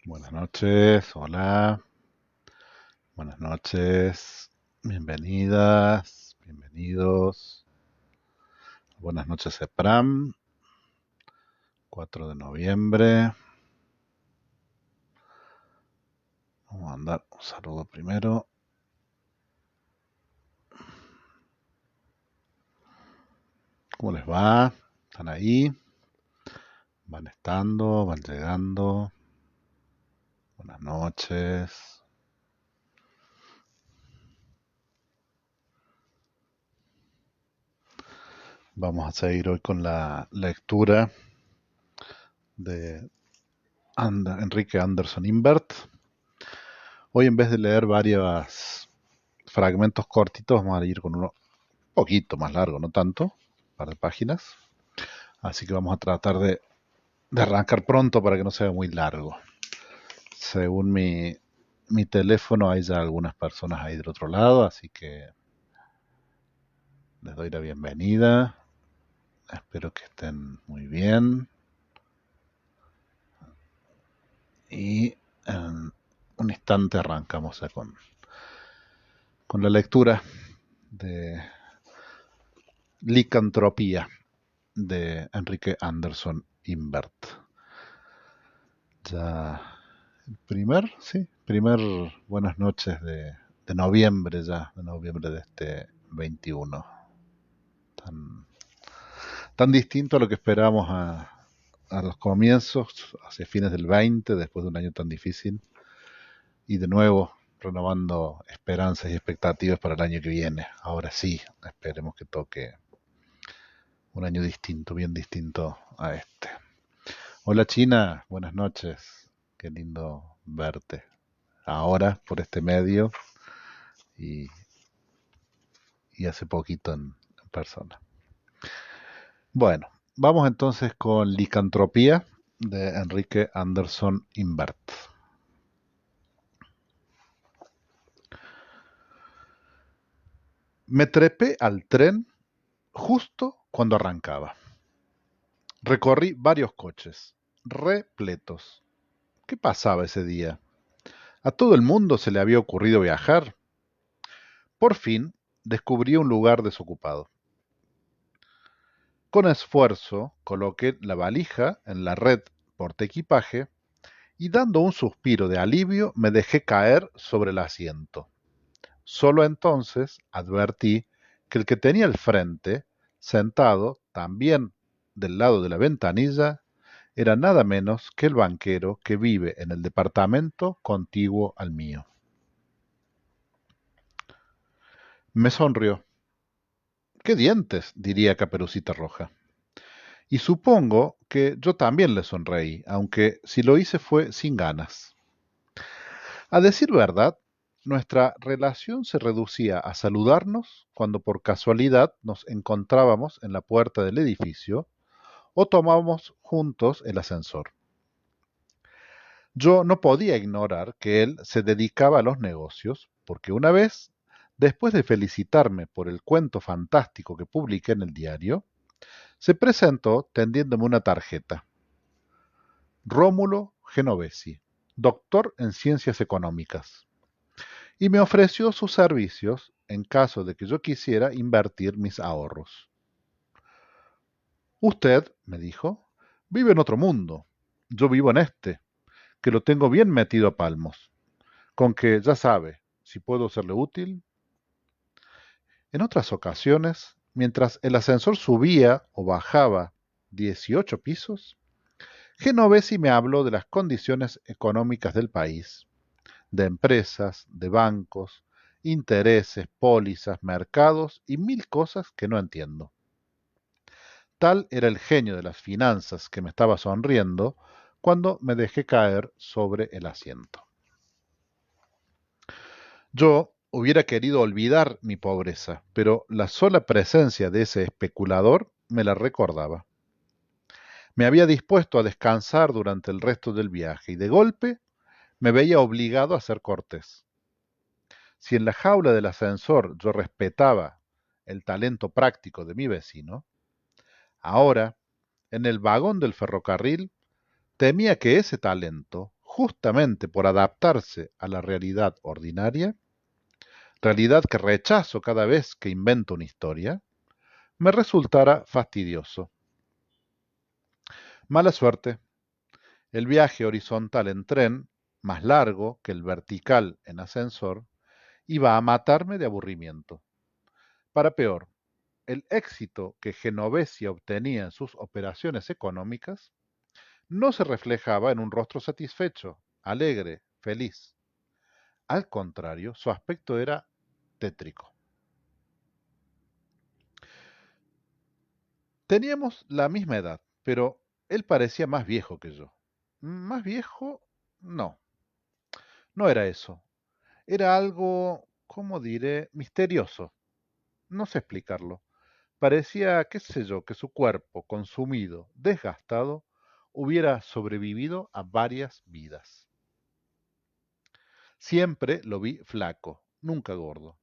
Buenas noches, hola, buenas noches, bienvenidas, bienvenidos. Buenas noches, EPRAM, 4 de noviembre. Vamos a mandar un saludo primero. ¿Cómo les va? ¿Están ahí? ¿Van estando? ¿Van llegando? Buenas noches. Vamos a seguir hoy con la lectura de Enrique Anderson Imbert. Hoy, en vez de leer varios fragmentos cortitos, vamos a ir con uno un poquito más largo, no tanto, un par de páginas. Así que vamos a tratar de arrancar pronto para que no sea muy largo. Según mi teléfono hay ya algunas personas ahí del otro lado, así que les doy la bienvenida. Espero que estén muy bien. Y en un instante arrancamos ya con la lectura de Licantropía de Enrique Anderson Imbert. Ya primer buenas noches de noviembre ya, de noviembre de este 21. Tan, tan distinto a lo que esperábamos a los comienzos, hacia fines del 20, después de un año tan difícil, y de nuevo renovando esperanzas y expectativas para el año que viene. Ahora sí, esperemos que toque un año distinto, bien distinto a este. Hola China, buenas noches, qué lindo verte ahora por este medio y, y hace poquito en persona. Bueno, vamos entonces con Licantropía de Enrique Anderson Imbert. Me trepé al tren justo cuando arrancaba. Recorrí varios coches, repletos. ¿Qué pasaba ese día? ¿A todo el mundo se le había ocurrido viajar? Por fin descubrí un lugar desocupado. Con esfuerzo coloqué la valija en la red portaequipaje y dando un suspiro de alivio me dejé caer sobre el asiento. Solo entonces advertí que el que tenía al frente, sentado también del lado de la ventanilla, era nada menos que el banquero que vive en el departamento contiguo al mío. Me sonrió. ¿Qué dientes? Diría Caperucita Roja. Y supongo que yo también le sonreí, aunque si lo hice fue sin ganas. A decir verdad, nuestra relación se reducía a saludarnos cuando por casualidad nos encontrábamos en la puerta del edificio o tomábamos juntos el ascensor. Yo no podía ignorar que él se dedicaba a los negocios, porque una vez, después de felicitarme por el cuento fantástico que publiqué en el diario, se presentó tendiéndome una tarjeta. Rómulo Genovesi, doctor en ciencias económicas, y me ofreció sus servicios en caso de que yo quisiera invertir mis ahorros. Usted, me dijo, vive en otro mundo. Yo vivo en este, que lo tengo bien metido a palmos. Con que, ya sabe, si puedo serle útil. En otras ocasiones, mientras el ascensor subía o bajaba 18 pisos, Genovesi me habló de las condiciones económicas del país, de empresas, de bancos, intereses, pólizas, mercados y mil cosas que no entiendo. Tal era el genio de las finanzas que me estaba sonriendo cuando me dejé caer sobre el asiento. Yo hubiera querido olvidar mi pobreza, pero la sola presencia de ese especulador me la recordaba. Me había dispuesto a descansar durante el resto del viaje y de golpe me veía obligado a ser cortés. Si en la jaula del ascensor yo respetaba el talento práctico de mi vecino, ahora, en el vagón del ferrocarril, temía que ese talento justamente por adaptarse a la realidad ordinaria, realidad que rechazo cada vez que invento una historia, me resultara fastidioso. Mala suerte. El viaje horizontal en tren, más largo que el vertical en ascensor, iba a matarme de aburrimiento. Para peor, el éxito que Genovesi obtenía en sus operaciones económicas no se reflejaba en un rostro satisfecho, alegre, feliz. Al contrario, su aspecto era tétrico. Teníamos la misma edad, pero él parecía más viejo que yo. ¿Más viejo? No, no era eso. Era algo, ¿cómo diré?, misterioso. No sé explicarlo. Parecía, qué sé yo, que su cuerpo, consumido, desgastado, hubiera sobrevivido a varias vidas. Siempre lo vi flaco, nunca gordo.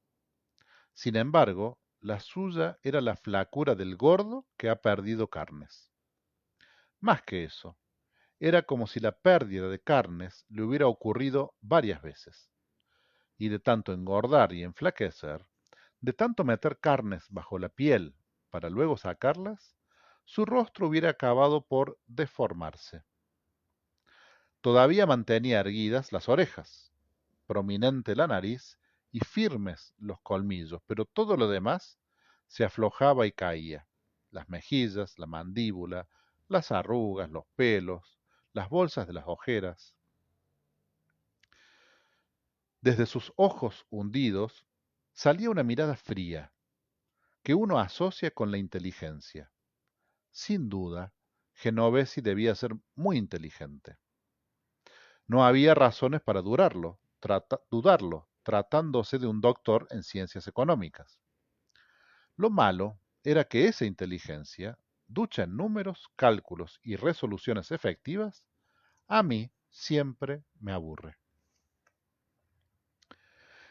Sin embargo, la suya era la flacura del gordo que ha perdido carnes. Más que eso, era como si la pérdida de carnes le hubiera ocurrido varias veces. Y de tanto engordar y enflaquecer, de tanto meter carnes bajo la piel para luego sacarlas, su rostro hubiera acabado por deformarse. Todavía mantenía erguidas las orejas, prominente la nariz y firmes los colmillos, pero todo lo demás se aflojaba y caía. Las mejillas, la mandíbula, las arrugas, los pelos, las bolsas de las ojeras. Desde sus ojos hundidos salía una mirada fría, que uno asocia con la inteligencia. Sin duda, Genovesi debía ser muy inteligente. No había razones para dudarlo, tratándose de un doctor en ciencias económicas. Lo malo era que esa inteligencia, ducha en números, cálculos y resoluciones efectivas, a mí siempre me aburre.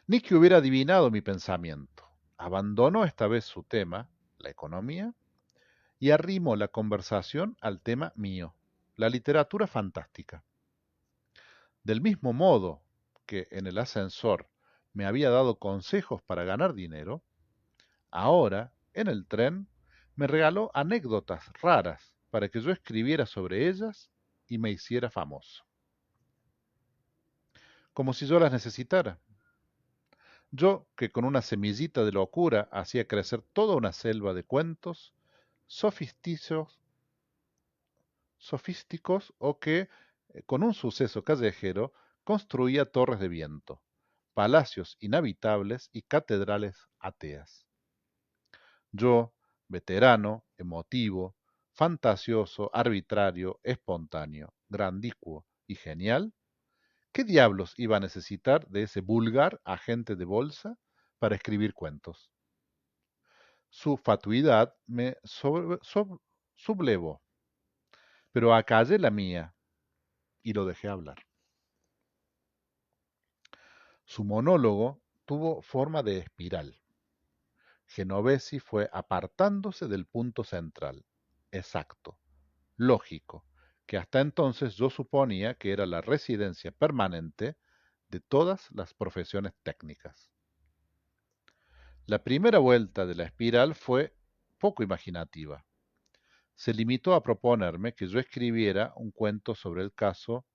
Nicky hubiera adivinado mi pensamiento. Abandonó esta vez su tema, la economía, y arrimó la conversación al tema mío, la literatura fantástica. Del mismo modo que en el ascensor me había dado consejos para ganar dinero, ahora, en el tren, me regaló anécdotas raras para que yo escribiera sobre ellas y me hiciera famoso. Como si yo las necesitara. Yo, que con una semillita de locura hacía crecer toda una selva de cuentos sofisticos, sofísticos o que, con un suceso callejero, construía torres de viento, palacios inhabitables y catedrales ateas. Yo, veterano, emotivo, fantasioso, arbitrario, espontáneo, grandicuo y genial, ¿qué diablos iba a necesitar de ese vulgar agente de bolsa para escribir cuentos? Su fatuidad me sublevó, pero acallé la mía y lo dejé hablar. Su monólogo tuvo forma de espiral. Genovesi fue apartándose del punto central, exacto, lógico, que hasta entonces yo suponía que era la residencia permanente de todas las profesiones técnicas. La primera vuelta de la espiral fue poco imaginativa. Se limitó a proponerme que yo escribiera un cuento sobre el caso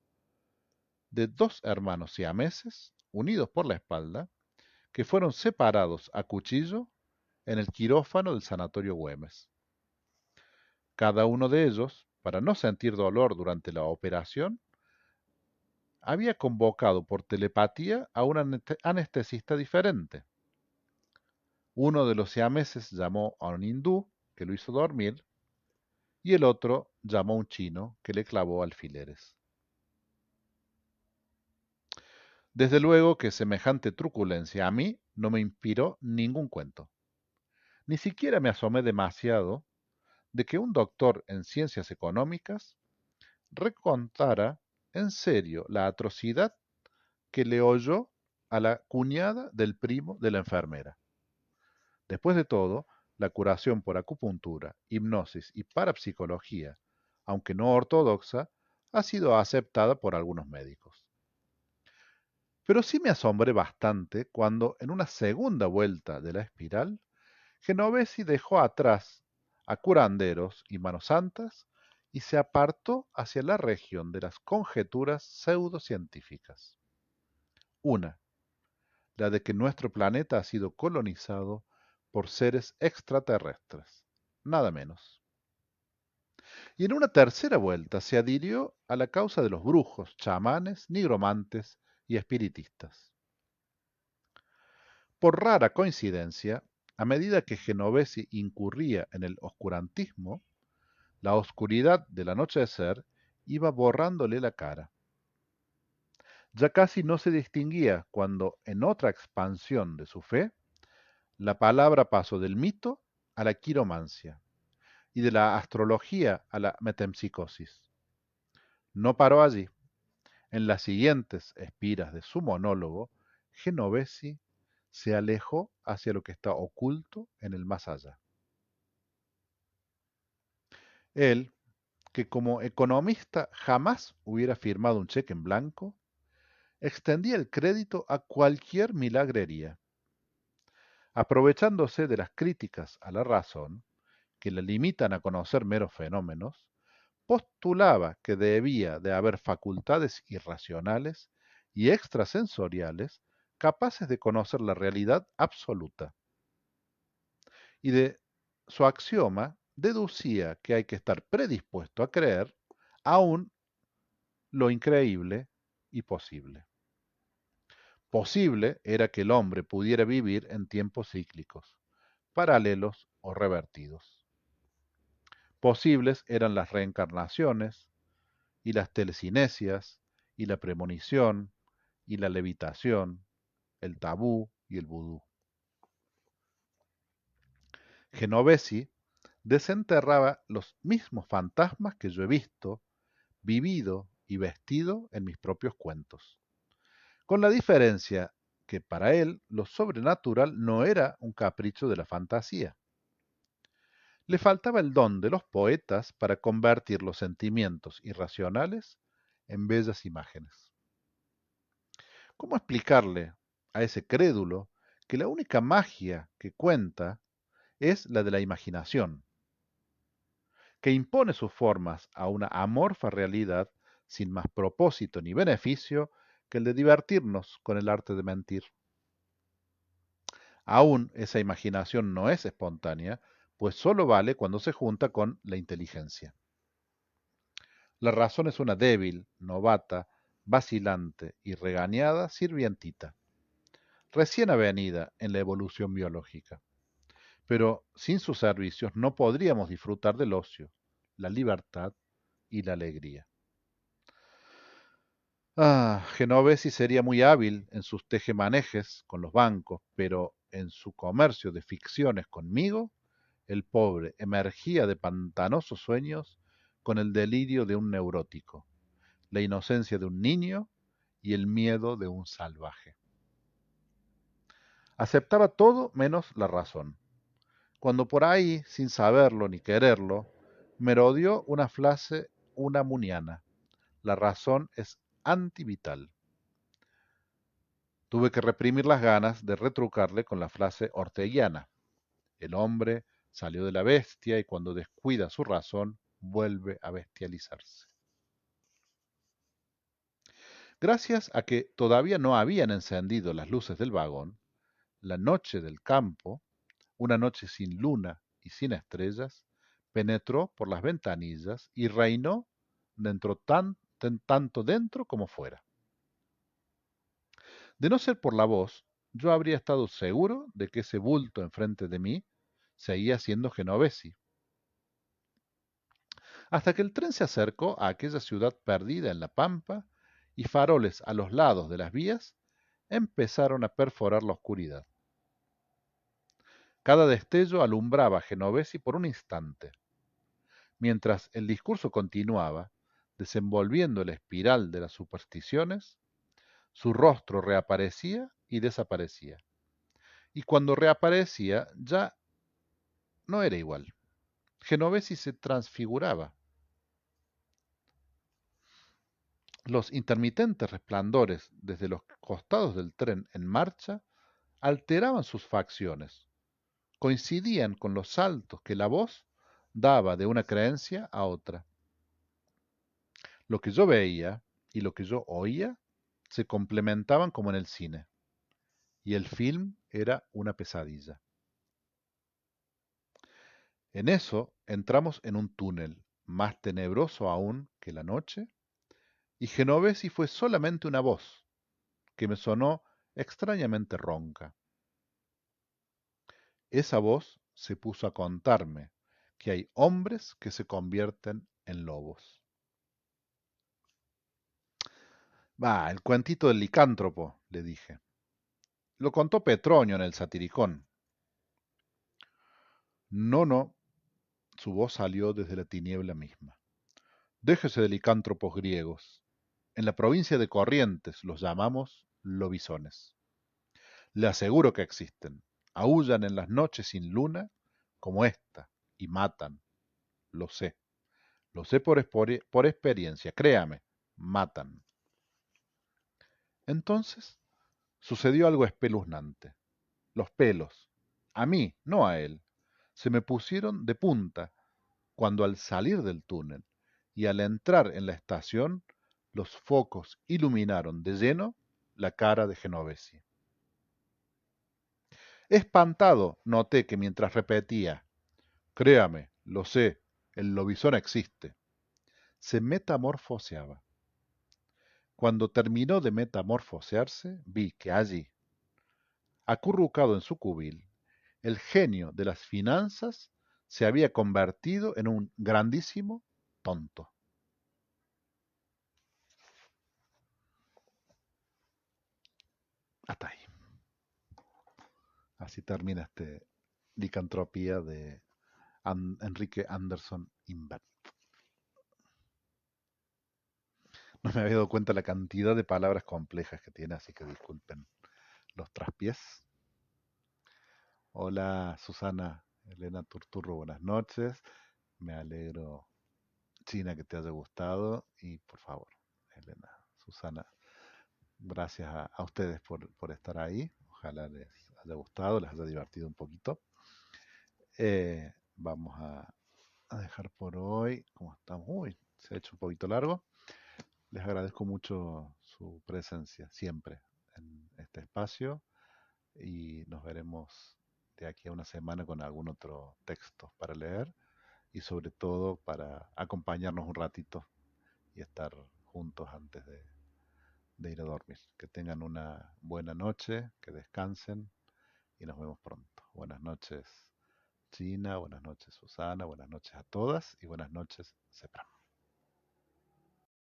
de dos hermanos siameses, unidos por la espalda, que fueron separados a cuchillo en el quirófano del Sanatorio Güemes. Cada uno de ellos, para no sentir dolor durante la operación, había convocado por telepatía a un anestesista diferente. Uno de los siameses llamó a un hindú, que lo hizo dormir, y el otro llamó a un chino, que le clavó alfileres. Desde luego que semejante truculencia a mí no me inspiró ningún cuento. Ni siquiera me asomé demasiado de que un doctor en ciencias económicas recontara en serio la atrocidad que le oyó a la cuñada del primo de la enfermera. Después de todo, la curación por acupuntura, hipnosis y parapsicología, aunque no ortodoxa, ha sido aceptada por algunos médicos. Pero sí me asombré bastante cuando, en una segunda vuelta de la espiral, Genovesi dejó atrás a curanderos y manos santas y se apartó hacia la región de las conjeturas pseudocientíficas. Una, la de que nuestro planeta ha sido colonizado por seres extraterrestres, nada menos. Y en una tercera vuelta se adhirió a la causa de los brujos, chamanes, nigromantes y espiritistas. Por rara coincidencia, a medida que Genovesi incurría en el oscurantismo, la oscuridad del anochecer iba borrándole la cara. Ya casi no se distinguía cuando, en otra expansión de su fe, la palabra pasó del mito a la quiromancia y de la astrología a la metempsicosis. No paró allí. En las siguientes espiras de su monólogo, Genovesi se alejó hacia lo que está oculto en el más allá. Él, que como economista jamás hubiera firmado un cheque en blanco, extendía el crédito a cualquier milagrería. Aprovechándose de las críticas a la razón, que le limitan a conocer meros fenómenos, postulaba que debía de haber facultades irracionales y extrasensoriales capaces de conocer la realidad absoluta. Y de su axioma deducía que hay que estar predispuesto a creer aún lo increíble y posible. Posible era que el hombre pudiera vivir en tiempos cíclicos, paralelos o revertidos. Posibles eran las reencarnaciones y las telecinesias y la premonición y la levitación, el tabú y el vudú. Genovesi desenterraba los mismos fantasmas que yo he visto, vivido y vestido en mis propios cuentos, con la diferencia que para él lo sobrenatural no era un capricho de la fantasía. Le faltaba el don de los poetas para convertir los sentimientos irracionales en bellas imágenes. ¿Cómo explicarle a ese crédulo que la única magia que cuenta es la de la imaginación, que impone sus formas a una amorfa realidad sin más propósito ni beneficio que el de divertirnos con el arte de mentir? Aún esa imaginación no es espontánea, pues sólo vale cuando se junta con la inteligencia. La razón es una débil, novata, vacilante y regañada sirvientita, recién avenida en la evolución biológica. Pero sin sus servicios no podríamos disfrutar del ocio, la libertad y la alegría. Genovesi sería muy hábil en sus tejemanejes con los bancos, pero en su comercio de ficciones conmigo, el pobre emergía de pantanosos sueños con el delirio de un neurótico, la inocencia de un niño y el miedo de un salvaje. Aceptaba todo menos la razón. Cuando por ahí, sin saberlo ni quererlo, merodeó una frase unamuniana: la razón es antivital. Tuve que reprimir las ganas de retrucarle con la frase orteguiana: el hombre salió de la bestia y cuando descuida su razón vuelve a bestializarse. Gracias a que todavía no habían encendido las luces del vagón, la noche del campo, una noche sin luna y sin estrellas, penetró por las ventanillas y reinó tanto dentro como fuera. De no ser por la voz, yo habría estado seguro de que ese bulto enfrente de mí seguía siendo Genovesi, hasta que el tren se acercó a aquella ciudad perdida en la pampa y faroles a los lados de las vías empezaron a perforar la oscuridad. Cada destello alumbraba a Genovesi por un instante. Mientras el discurso continuaba, desenvolviendo la espiral de las supersticiones, su rostro reaparecía y desaparecía. Y cuando reaparecía ya no era igual. Genovesi se transfiguraba. Los intermitentes resplandores desde los costados del tren en marcha alteraban sus facciones, coincidían con los saltos que la voz daba de una creencia a otra. Lo que yo veía y lo que yo oía se complementaban como en el cine, y el film era una pesadilla. En eso entramos en un túnel, más tenebroso aún que la noche, y Genovesi fue solamente una voz, que me sonó extrañamente ronca. Esa voz se puso a contarme que hay hombres que se convierten en lobos. Va, el cuentito del licántropo, le dije. Lo contó Petronio en el Satiricón. No, no, su voz salió desde la tiniebla misma. Déjese de licántropos griegos. En la provincia de Corrientes los llamamos lobisones. Le aseguro que existen. Aúllan en las noches sin luna, como esta, y matan. Lo sé. Lo sé por experiencia. Créame, matan. Entonces sucedió algo espeluznante. Los pelos, a mí, no a él, se me pusieron de punta cuando al salir del túnel y al entrar en la estación, los focos iluminaron de lleno la cara de Genovesi. Espantado, noté que mientras repetía, créame, lo sé, el lobizón existe, se metamorfoseaba. Cuando terminó de metamorfosearse, vi que allí, acurrucado en su cubil, el genio de las finanzas se había convertido en un grandísimo tonto. Hasta ahí. Así termina este licantropía de Enrique Anderson Imbert. No me había dado cuenta la cantidad de palabras complejas que tiene, así que disculpen los traspiés. Hola Susana Elena Turturro, buenas noches. Me alegro, China, que te haya gustado. Y por favor, Elena, Susana, gracias a ustedes por estar ahí. Ojalá les haya gustado, les haya divertido un poquito. Vamos a dejar por hoy, como estamos. Uy, se ha hecho un poquito largo. Les agradezco mucho su presencia siempre en este espacio y nos veremos de aquí a una semana con algún otro texto para leer y sobre todo para acompañarnos un ratito y estar juntos antes de ir a dormir. Que tengan una buena noche, que descansen y nos vemos pronto. Buenas noches, China, buenas noches, Susana, buenas noches a todas y buenas noches, Sepram.